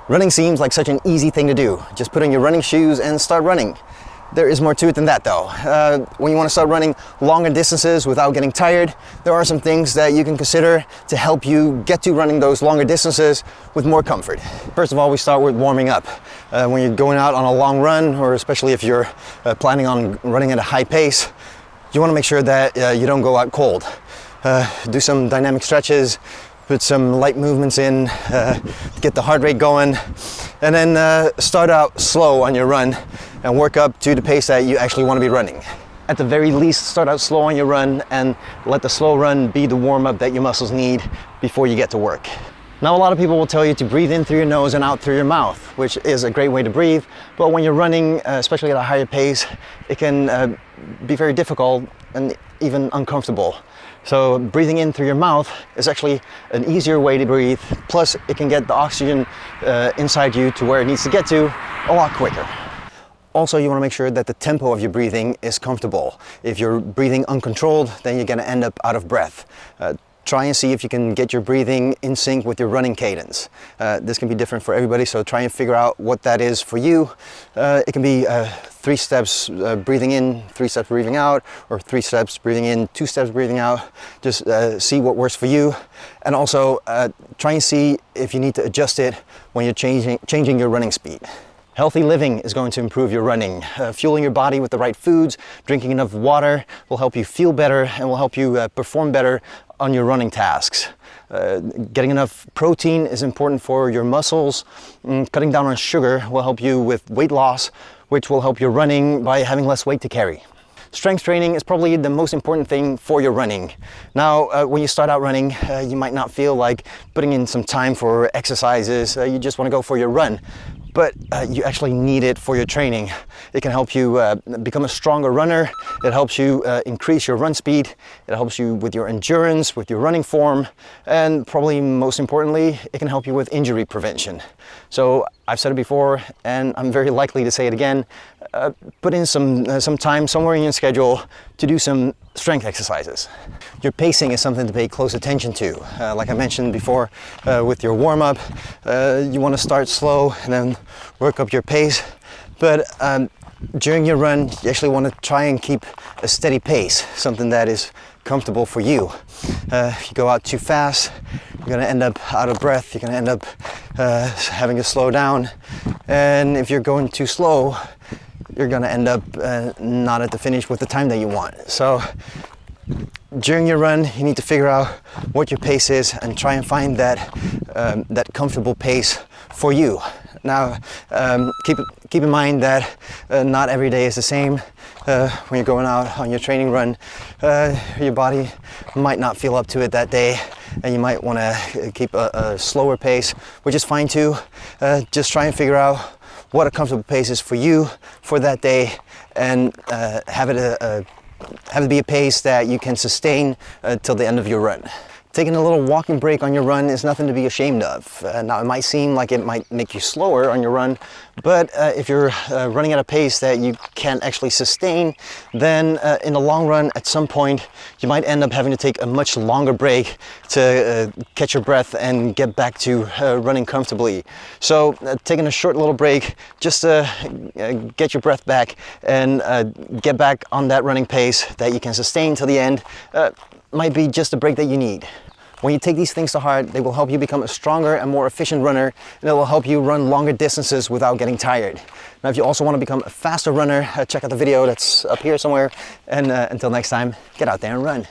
Running seems like such an easy thing to do. Just put on your running shoes and start running. There is more to it than that though. When you want to start running longer distances without getting tired, there are some things that you can consider to help you get to running those longer distances with more comfort. First of all, we start with warming up. When you're going out on a long run, or especially if you're planning on running at a high pace, you want to make sure that you don't go out cold. Do some dynamic stretches, put some light movements in, get the heart rate going, and then start out slow on your run and work up to the pace that you actually want to be running. At the very least, start out slow on your run and let the slow run be the warm-up that your muscles need before you get to work. Now, a lot of people will tell you to breathe in through your nose and out through your mouth, which is a great way to breathe, but when you're running, especially at a higher pace, it can be very difficult and even uncomfortable. So breathing in through your mouth is actually an easier way to breathe, plus it can get the oxygen inside you to where it needs to get to a lot quicker. Also, you want to make sure that the tempo of your breathing is comfortable. If you're breathing uncontrolled, then you're going to end up out of breath. Try and see if you can get your breathing in sync with your running cadence. This can be different for everybody, so try and figure out what that is for you. It can be 3 steps breathing in, 3 steps breathing out, or 3 steps breathing in, 2 steps breathing out. Just see what works for you. And also try and see if you need to adjust it when you're changing your running speed. Healthy living is going to improve your running. Fueling your body with the right foods, drinking enough water will help you feel better and will help you perform better on your running tasks. Getting enough protein is important for your muscles. Cutting down on sugar will help you with weight loss, which will help your running by having less weight to carry. Strength training is probably the most important thing for your running. Now, when you start out running, you might not feel like putting in some time for exercises. You just want to go for your run. But you actually need it for your training. It can help you become a stronger runner. It helps you increase your run speed. It helps you with your endurance, with your running form, and probably most importantly, it can help you with injury prevention. So I've said it before, and I'm very likely to say it again, put in some time somewhere in your schedule to do some strength exercises. Your pacing is something to pay close attention to. Like I mentioned before, with your warm-up, you want to start slow and then work up your pace. But during your run, you actually want to try and keep a steady pace, something that is comfortable for you. If you go out too fast, you're going to end up out of breath. You're going to end up having to slow down. And if you're going too slow, you're going to end up not at the finish with the time that you want. So during your run, you need to figure out what your pace is and try and find that comfortable pace for you. Now, keep in mind that not every day is the same. When you're going out on your training run, your body might not feel up to it that day, and you might want to keep a slower pace, which is fine too. Just try and figure out what a comfortable pace is for you for that day, and have it be a pace that you can sustain till the end of your run. Taking a little walking break on your run is nothing to be ashamed of. Now, it might seem like it might make you slower on your run, but if you're running at a pace that you can't actually sustain, then in the long run, at some point, you might end up having to take a much longer break to catch your breath and get back to running comfortably. So taking a short little break just to get your breath back and get back on that running pace that you can sustain till the end might be just the break that you need. When you take these things to heart, they will help you become a stronger and more efficient runner, and it will help you run longer distances without getting tired. Now, if you also want to become a faster runner, check out the video that's up here somewhere. And until next time, get out there and run.